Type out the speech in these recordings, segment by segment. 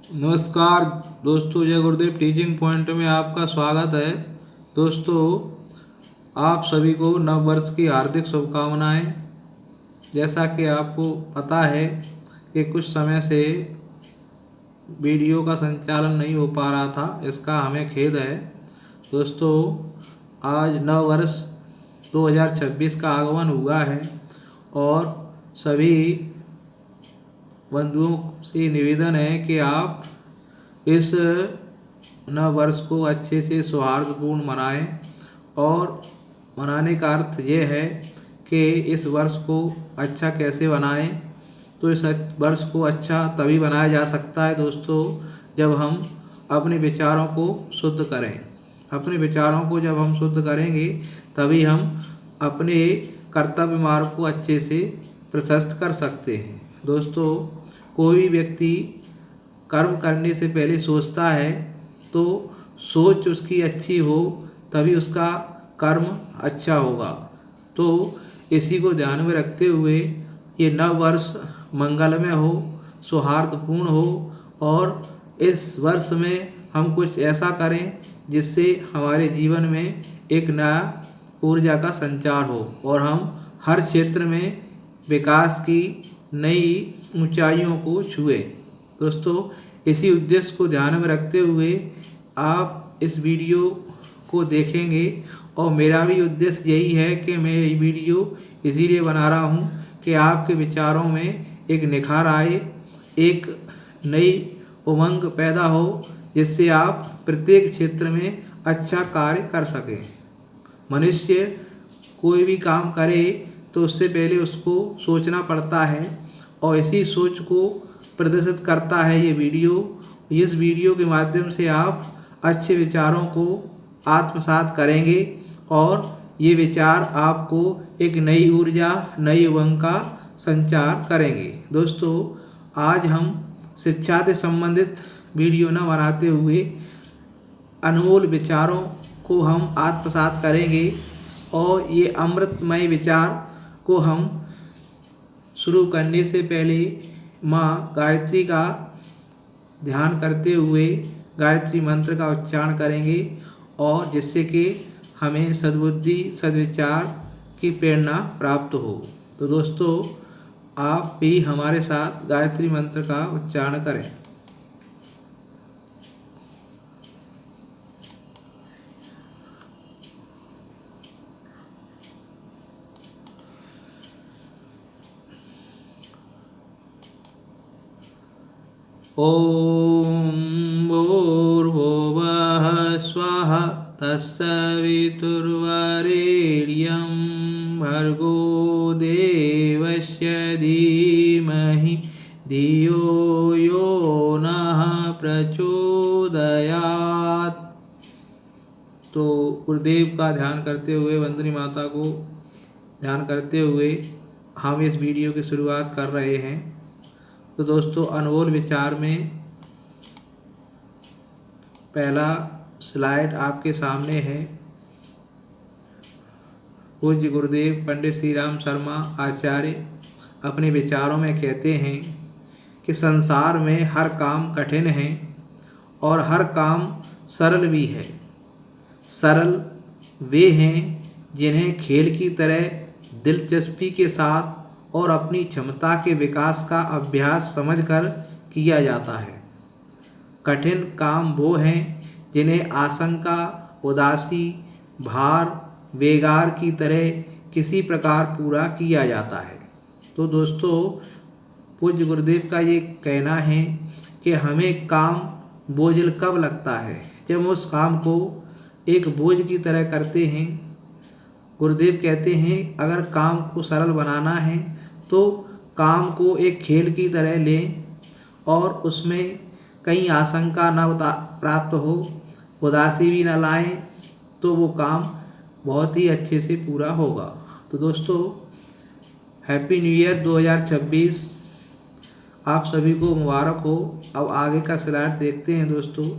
नमस्कार दोस्तों, जय गुरुदेव टीचिंग पॉइंट में आपका स्वागत है। दोस्तों, आप सभी को नव वर्ष की हार्दिक शुभकामनाएं। जैसा कि आपको पता है कि कुछ समय से वीडियो का संचालन नहीं हो पा रहा था, इसका हमें खेद है। दोस्तों, आज नव वर्ष 2026 का आगमन हुआ है और सभी बंधुओं से निवेदन है कि आप इस नव वर्ष को अच्छे से सौहार्दपूर्ण मनाएं। और मनाने का अर्थ ये है कि इस वर्ष को अच्छा कैसे बनाएं। तो इस वर्ष को अच्छा तभी बनाया जा सकता है दोस्तों, जब हम अपने विचारों को शुद्ध करें। अपने विचारों को जब हम शुद्ध करेंगे तभी हम अपने कर्तव्य मार्ग को अच्छे से प्रशस्त कर सकते हैं। दोस्तों, कोई भी व्यक्ति कर्म करने से पहले सोचता है, तो सोच उसकी अच्छी हो तभी उसका कर्म अच्छा होगा। तो इसी को ध्यान में रखते हुए ये नव वर्ष मंगलमय हो, सौहार्दपूर्ण हो और इस वर्ष में हम कुछ ऐसा करें जिससे हमारे जीवन में एक नया ऊर्जा का संचार हो और हम हर क्षेत्र में विकास की नई ऊंचाइयों को छुएं। दोस्तों, इसी उद्देश्य को ध्यान में रखते हुए आप इस वीडियो को देखेंगे और मेरा भी उद्देश्य यही है कि मैं ये वीडियो इसीलिए बना रहा हूँ कि आपके विचारों में एक निखार आए, एक नई उमंग पैदा हो, जिससे आप प्रत्येक क्षेत्र में अच्छा कार्य कर सकें। मनुष्य कोई भी काम करे तो उससे पहले उसको सोचना पड़ता है और इसी सोच को प्रदर्शित करता है ये वीडियो। इस वीडियो के माध्यम से आप अच्छे विचारों को आत्मसात करेंगे और ये विचार आपको एक नई ऊर्जा, नई उमंग का संचार करेंगे। दोस्तों, आज हम शिक्षा से संबंधित वीडियो न बनाते हुए अनमोल विचारों को हम आत्मसात करेंगे और ये अमृतमय विचार को हम शुरू करने से पहले माँ गायत्री का ध्यान करते हुए गायत्री मंत्र का उच्चारण करेंगे और जिससे कि हमें सद्बुद्धि, सद्विचार की प्रेरणा प्राप्त हो। तो दोस्तों, आप भी हमारे साथ गायत्री मंत्र का उच्चारण करें। ॐ भूर्भुवः स्वः तत्सवितुर्वरेण्यं भर्गो देवस्य धीमहि धियो यो नः प्रचोदयात्। तो गुरुदेव का ध्यान करते हुए, वंदनी माता को ध्यान करते हुए हम इस वीडियो की शुरुआत कर रहे हैं। तो दोस्तों, अनमोल विचार में पहला स्लाइड आपके सामने है। पूज्य गुरुदेव पंडित श्री राम शर्मा आचार्य अपने विचारों में कहते हैं कि संसार में हर काम कठिन है और हर काम सरल भी है। सरल वे हैं जिन्हें खेल की तरह दिलचस्पी के साथ और अपनी क्षमता के विकास का अभ्यास समझकर किया जाता है। कठिन काम वो हैं जिन्हें आशंका, उदासी, भार, बेगार की तरह किसी प्रकार पूरा किया जाता है। तो दोस्तों, पूज्य गुरुदेव का ये कहना है कि हमें काम बोझिल कब लगता है, जब उस काम को एक बोझ की तरह करते हैं। गुरुदेव कहते हैं, अगर काम को सरल बनाना है तो काम को एक खेल की तरह लें और उसमें कहीं आशंका न प्राप्त हो, उदासी भी न लाएं, तो वो काम बहुत ही अच्छे से पूरा होगा। तो दोस्तों, हैप्पी न्यू ईयर 2026 आप सभी को मुबारक हो। अब आगे का स्लाइड देखते हैं दोस्तों।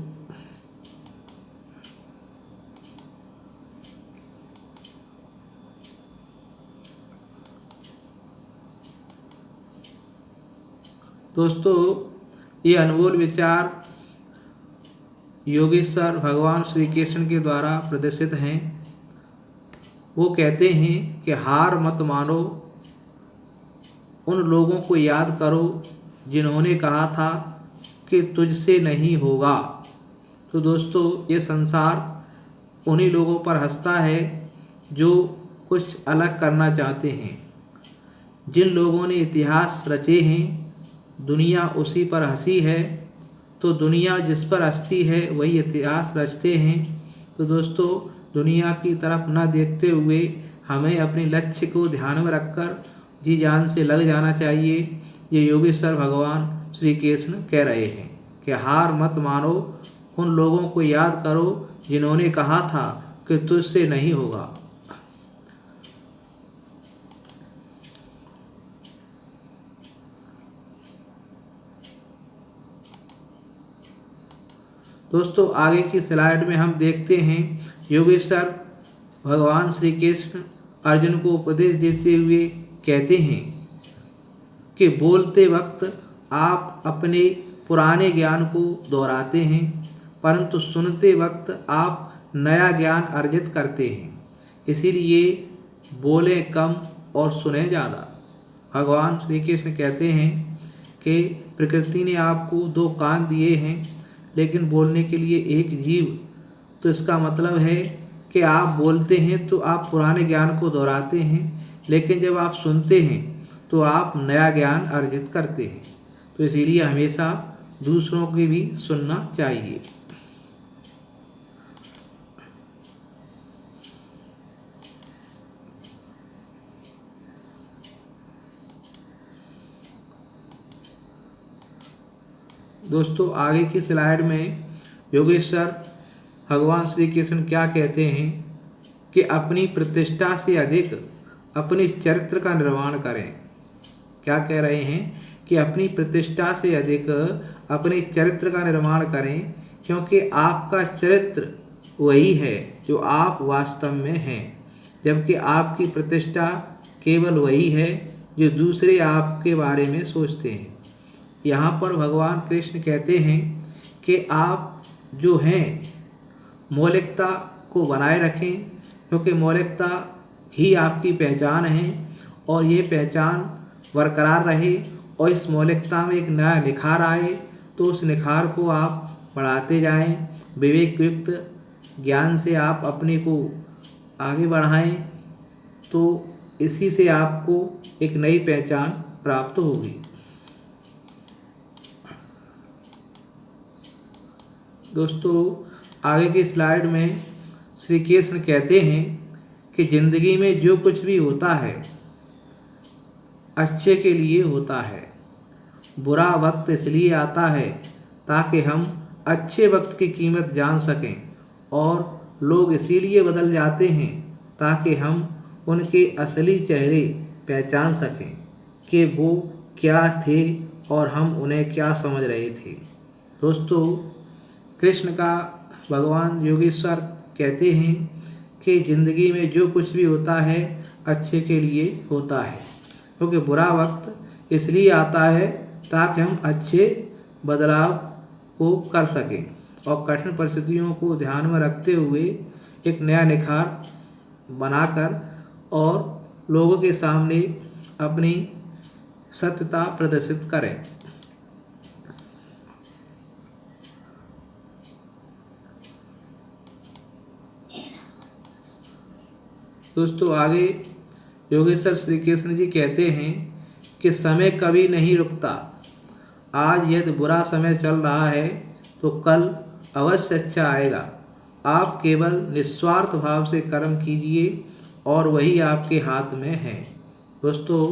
दोस्तों, ये अनमोल विचार योगेश्वर भगवान श्री कृष्ण के द्वारा प्रदर्शित हैं। वो कहते हैं कि हार मत मानो, उन लोगों को याद करो जिन्होंने कहा था कि तुझसे नहीं होगा। तो दोस्तों, ये संसार उन्हीं लोगों पर हंसता है जो कुछ अलग करना चाहते हैं। जिन लोगों ने इतिहास रचे हैं, दुनिया उसी पर हंसी है। तो दुनिया जिस पर हंसती है वही इतिहास रचते हैं। तो दोस्तों, दुनिया की तरफ न देखते हुए हमें अपने लक्ष्य को ध्यान में रखकर जी जान से लग जाना चाहिए। ये योगेश्वर भगवान श्री कृष्ण कह रहे हैं कि हार मत मानो, उन लोगों को याद करो जिन्होंने कहा था कि तुझसे नहीं होगा। दोस्तों, आगे की स्लाइड में हम देखते हैं योगेश्वर भगवान श्री कृष्ण अर्जुन को उपदेश देते हुए कहते हैं कि बोलते वक्त आप अपने पुराने ज्ञान को दोहराते हैं, परंतु सुनते वक्त आप नया ज्ञान अर्जित करते हैं। इसीलिए बोले कम और सुने ज़्यादा। भगवान श्री कृष्ण कहते हैं कि प्रकृति ने आपको दो कान दिए हैं, लेकिन बोलने के लिए एक जीभ। तो इसका मतलब है कि आप बोलते हैं तो आप पुराने ज्ञान को दोहराते हैं, लेकिन जब आप सुनते हैं तो आप नया ज्ञान अर्जित करते हैं। तो इसीलिए हमेशा दूसरों की भी सुनना चाहिए। दोस्तों, आगे की स्लाइड में योगेश्वर भगवान श्री कृष्ण क्या कहते हैं कि अपनी प्रतिष्ठा से अधिक अपने चरित्र का निर्माण करें। क्या कह रहे हैं कि अपनी प्रतिष्ठा से अधिक अपने चरित्र का निर्माण करें, क्योंकि आपका चरित्र वही है जो आप वास्तव में हैं, जबकि आपकी प्रतिष्ठा केवल वही है जो दूसरे आपके बारे में सोचते हैं। यहाँ पर भगवान कृष्ण कहते हैं कि आप जो हैं मौलिकता को बनाए रखें, क्योंकि मौलिकता ही आपकी पहचान है और ये पहचान बरकरार रहे और इस मौलिकता में एक नया निखार आए, तो उस निखार को आप बढ़ाते जाएं। विवेक युक्त ज्ञान से आप अपने को आगे बढ़ाएं, तो इसी से आपको एक नई पहचान प्राप्त होगी। दोस्तों, आगे की स्लाइड में श्री कृष्ण कहते हैं कि ज़िंदगी में जो कुछ भी होता है अच्छे के लिए होता है। बुरा वक्त इसलिए आता है ताकि हम अच्छे वक्त की कीमत जान सकें, और लोग इसीलिए बदल जाते हैं ताकि हम उनके असली चेहरे पहचान सकें कि वो क्या थे और हम उन्हें क्या समझ रहे थे। दोस्तों, कृष्ण का भगवान योगेश्वर कहते हैं कि ज़िंदगी में जो कुछ भी होता है अच्छे के लिए होता है, क्योंकि बुरा वक्त इसलिए आता है ताकि हम अच्छे बदलाव को कर सकें और कठिन परिस्थितियों को ध्यान में रखते हुए एक नया निखार बनाकर और लोगों के सामने अपनी सत्यता प्रदर्शित करें। दोस्तों, आगे योगेश्वर श्री कृष्ण जी कहते हैं कि समय कभी नहीं रुकता। आज यदि बुरा समय चल रहा है तो कल अवश्य अच्छा आएगा। आप केवल निस्वार्थ भाव से कर्म कीजिए और वही आपके हाथ में है। दोस्तों,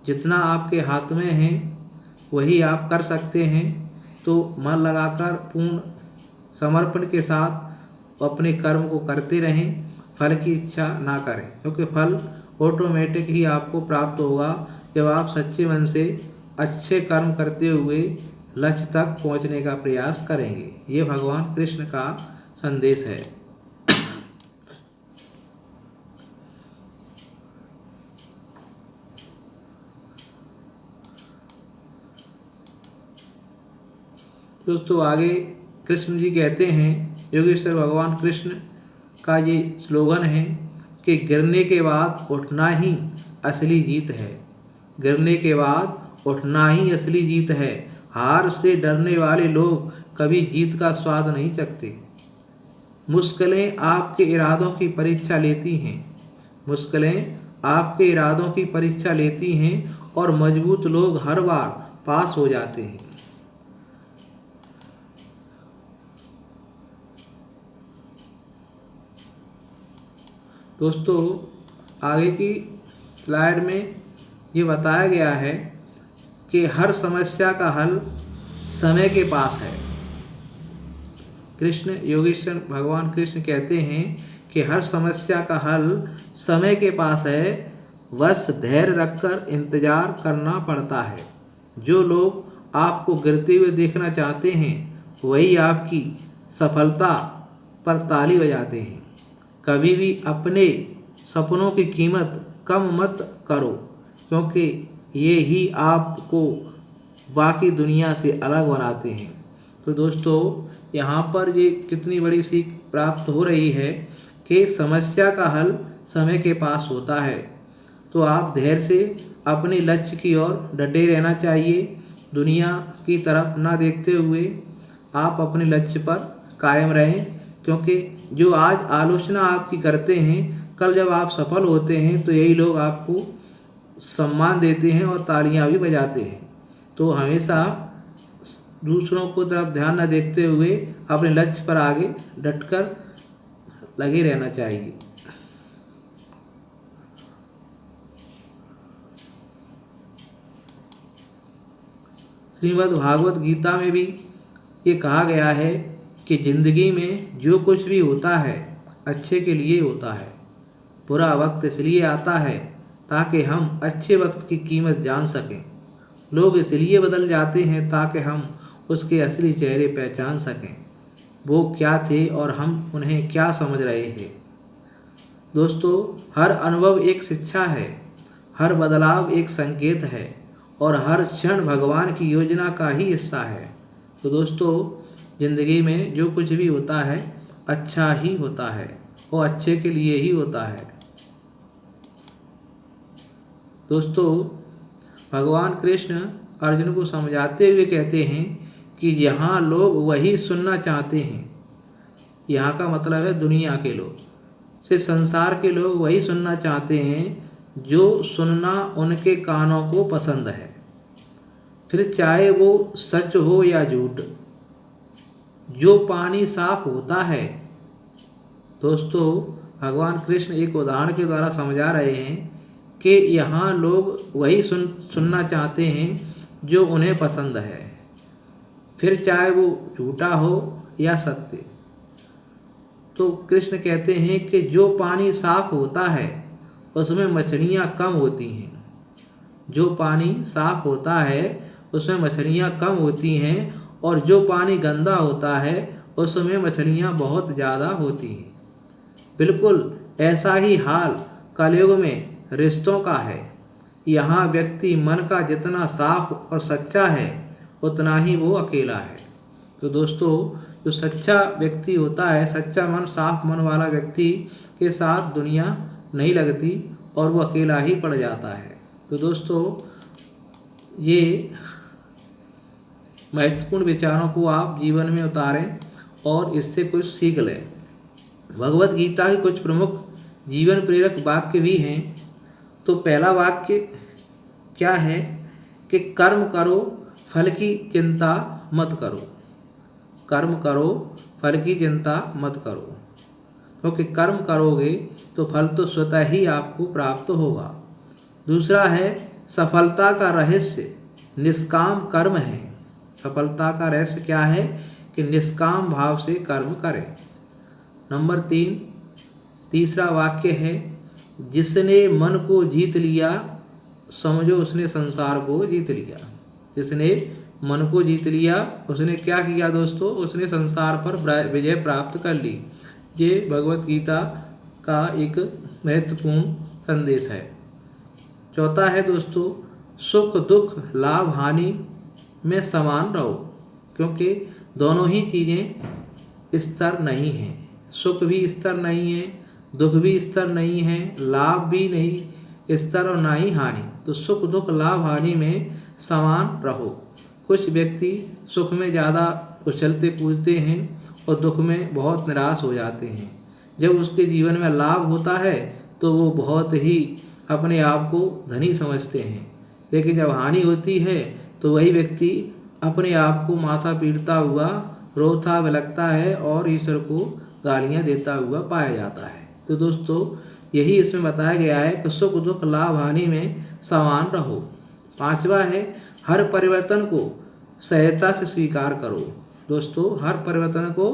जितना आपके हाथ में है वही आप कर सकते हैं, तो मन लगाकर पूर्ण समर्पण के साथ अपने कर्म को करते रहें। फल की इच्छा ना करें, क्योंकि फल ऑटोमेटिक ही आपको प्राप्त होगा जब आप सच्चे मन से अच्छे कर्म करते हुए लक्ष्य तक पहुंचने का प्रयास करेंगे। ये भगवान कृष्ण का संदेश है। दोस्तों आगे कृष्ण जी कहते हैं, योगेश्वर भगवान कृष्ण का ये स्लोगन है कि गिरने के बाद उठना ही असली जीत है। गिरने के बाद उठना ही असली जीत है। हार से डरने वाले लोग कभी जीत का स्वाद नहीं चखते। मुश्किलें आपके इरादों की परीक्षा लेती हैं। मुश्किलें आपके इरादों की परीक्षा लेती हैं और मजबूत लोग हर बार पास हो जाते हैं। दोस्तों आगे की स्लाइड में ये बताया गया है कि हर समस्या का हल समय के पास है। कृष्ण योगेश्वर भगवान कृष्ण कहते हैं कि हर समस्या का हल समय के पास है, बस धैर्य रखकर इंतजार करना पड़ता है। जो लोग आपको गिरते हुए देखना चाहते हैं वही आपकी सफलता पर ताली बजाते हैं। कभी भी अपने सपनों की कीमत कम मत करो, क्योंकि ये ही आपको बाकी दुनिया से अलग बनाते हैं। तो दोस्तों यहाँ पर ये कितनी बड़ी सीख प्राप्त हो रही है कि समस्या का हल समय के पास होता है। तो आप धैर्य से अपने लक्ष्य की ओर डटे रहना चाहिए। दुनिया की तरफ ना देखते हुए आप अपने लक्ष्य पर कायम रहें, क्योंकि जो आज आलोचना आपकी करते हैं, कल जब आप सफल होते हैं तो यही लोग आपको सम्मान देते हैं और तालियां भी बजाते हैं। तो हमेशा दूसरों को तरफ ध्यान न देखते हुए अपने लक्ष्य पर आगे डटकर लगे रहना चाहिए। श्रीमद् भागवत गीता में भी ये कहा गया है कि जिंदगी में जो कुछ भी होता है अच्छे के लिए होता है। बुरा वक्त इसलिए आता है ताकि हम अच्छे वक्त की कीमत जान सकें। लोग इसलिए बदल जाते हैं ताकि हम उसके असली चेहरे पहचान सकें। वो क्या थे और हम उन्हें क्या समझ रहे थे। दोस्तों हर अनुभव एक शिक्षा है, हर बदलाव एक संकेत है और हर क्षण भगवान की योजना का ही हिस्सा है। तो दोस्तों ज़िंदगी में जो कुछ भी होता है अच्छा ही होता है, वो अच्छे के लिए ही होता है। दोस्तों भगवान कृष्ण अर्जुन को समझाते हुए कहते हैं कि यहाँ लोग वही सुनना चाहते हैं। यहाँ का मतलब है दुनिया के लोग, से संसार के लोग वही सुनना चाहते हैं जो सुनना उनके कानों को पसंद है, फिर चाहे वो सच हो या झूठ। जो पानी साफ होता है, दोस्तों भगवान कृष्ण एक उदाहरण के द्वारा समझा रहे हैं कि यहाँ लोग वही सुनना चाहते हैं जो उन्हें पसंद है, फिर चाहे वो झूठा हो या सत्य। तो कृष्ण कहते हैं कि जो पानी साफ होता है उसमें मछलियाँ कम होती हैं। जो पानी साफ होता है उसमें मछलियाँ कम होती हैं और जो पानी गंदा होता है उसमें मछलियाँ बहुत ज़्यादा होती हैं। बिल्कुल ऐसा ही हाल कलयुग में रिश्तों का है। यहाँ व्यक्ति मन का जितना साफ और सच्चा है उतना ही वो अकेला है। तो दोस्तों जो सच्चा व्यक्ति होता है, सच्चा मन, साफ मन वाला व्यक्ति के साथ दुनिया नहीं लगती और वो अकेला ही पड़ जाता है। तो दोस्तों ये महत्वपूर्ण विचारों को आप जीवन में उतारें और इससे कुछ सीख लें। भगवत गीता के कुछ प्रमुख जीवन प्रेरक वाक्य भी हैं। तो पहला वाक्य क्या है कि कर्म करो, फल की चिंता मत करो। कर्म करो, फल की चिंता मत करो, क्योंकि कर्म करोगे तो फल तो स्वतः ही आपको प्राप्त होगा। दूसरा है सफलता का रहस्य निष्काम कर्म है। सफलता का रहस्य क्या है कि निष्काम भाव से कर्म करें। नंबर 3, तीसरा वाक्य है जिसने मन को जीत लिया समझो उसने संसार को जीत लिया। जिसने मन को जीत लिया उसने क्या किया दोस्तों, उसने संसार पर विजय प्राप्त कर ली। ये भगवत गीता का एक महत्वपूर्ण संदेश है। चौथा है दोस्तों सुख दुख लाभ हानि में समान रहो। क्योंकि दोनों ही चीज़ें स्थिर नहीं हैं। सुख भी स्थिर नहीं है, दुख भी स्थिर नहीं है, लाभ भी नहीं स्थिर और ना ही हानि। तो सुख दुख लाभ हानि में समान रहो। कुछ व्यक्ति सुख में ज़्यादा उछलते कूदते हैं और दुख में बहुत निराश हो जाते हैं। जब उसके जीवन में लाभ होता है तो वो बहुत ही अपने आप को धनी समझते हैं, लेकिन जब हानि होती है तो वही व्यक्ति अपने आप को माथा पीटता हुआ रोता बिलखता है और ईश्वर को गालियाँ देता हुआ पाया जाता है। तो दोस्तों, यही इसमें बताया गया है कि सुख दुख लाभ हानि में समान रहो। 5वां है, हर परिवर्तन को सहजता से स्वीकार करो। दोस्तों, हर परिवर्तन को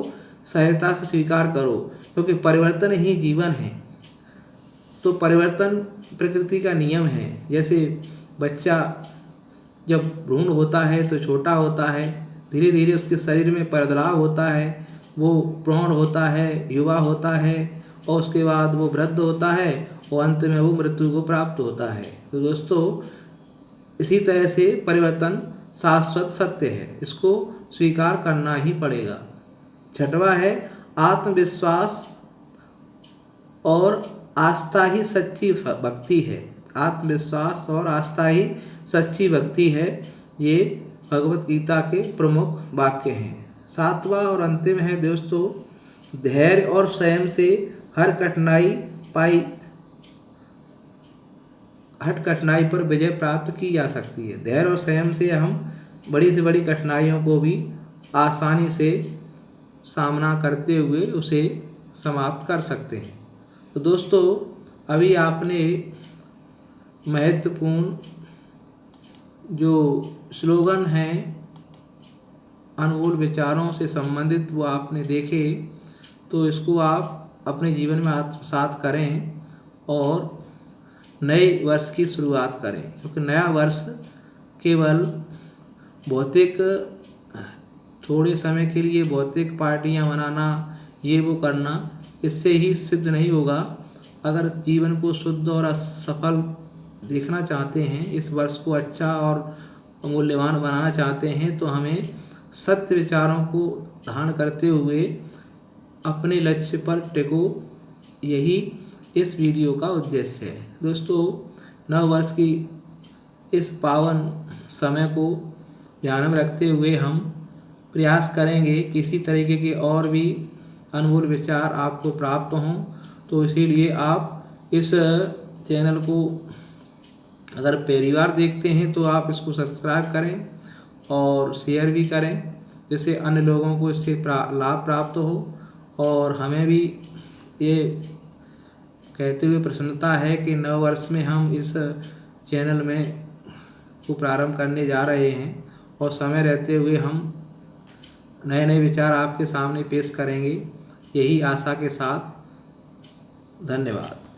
सहजता से स्वीकार करो, क्योंकि परिवर्तन ही जीवन है। तो परिवर्तन प्रकृति का नियम है। जैसे बच्चा जब भ्रूण होता है तो छोटा होता है, धीरे धीरे उसके शरीर में बदलाव होता है, वो प्रौढ़ होता है, युवा होता है और उसके बाद वो वृद्ध होता है और अंत में वो मृत्यु को प्राप्त होता है। तो दोस्तों, इसी तरह से परिवर्तन शाश्वत सत्य है, इसको स्वीकार करना ही पड़ेगा। 6वां है, आत्मविश्वास और आस्था ही सच्ची भक्ति है। आत्मविश्वास और आस्था ही सच्ची भक्ति है, ये भगवत गीता के प्रमुख वाक्य हैं। 7वां और अंतिम है दोस्तों, धैर्य और संयम से हर कठिनाई पर विजय प्राप्त की जा सकती है। धैर्य और संयम से हम बड़ी से बड़ी कठिनाइयों को भी आसानी से सामना करते हुए उसे समाप्त कर सकते हैं। तो दोस्तों, अभी आपने महत्वपूर्ण जो स्लोगन हैं अनमोल विचारों से संबंधित वो आपने देखे, तो इसको आप अपने जीवन में आत्मसात करें और नए वर्ष की शुरुआत करें। क्योंकि नया वर्ष केवल भौतिक थोड़े समय के लिए भौतिक पार्टियां मनाना, ये वो करना, इससे ही सिद्ध नहीं होगा। अगर जीवन को शुद्ध और सफल देखना चाहते हैं, इस वर्ष को अच्छा और मूल्यवान बनाना चाहते हैं, तो हमें सत्य विचारों को धारण करते हुए अपने लक्ष्य पर टिको, यही इस वीडियो का उद्देश्य है। दोस्तों, नव वर्ष की इस पावन समय को ध्यान में रखते हुए हम प्रयास करेंगे किसी तरीके के और भी अनमोल विचार आपको प्राप्त हों। तो इसीलिए आप इस चैनल को अगर पहली बार देखते हैं तो आप इसको सब्सक्राइब करें और शेयर भी करें, जिससे अन्य लोगों को इससे लाभ प्राप्त हो। और हमें भी ये कहते हुए प्रसन्नता है कि नव वर्ष में हम इस चैनल में को प्रारंभ करने जा रहे हैं और समय रहते हुए हम नए नए विचार आपके सामने पेश करेंगे, यही आशा के साथ। धन्यवाद।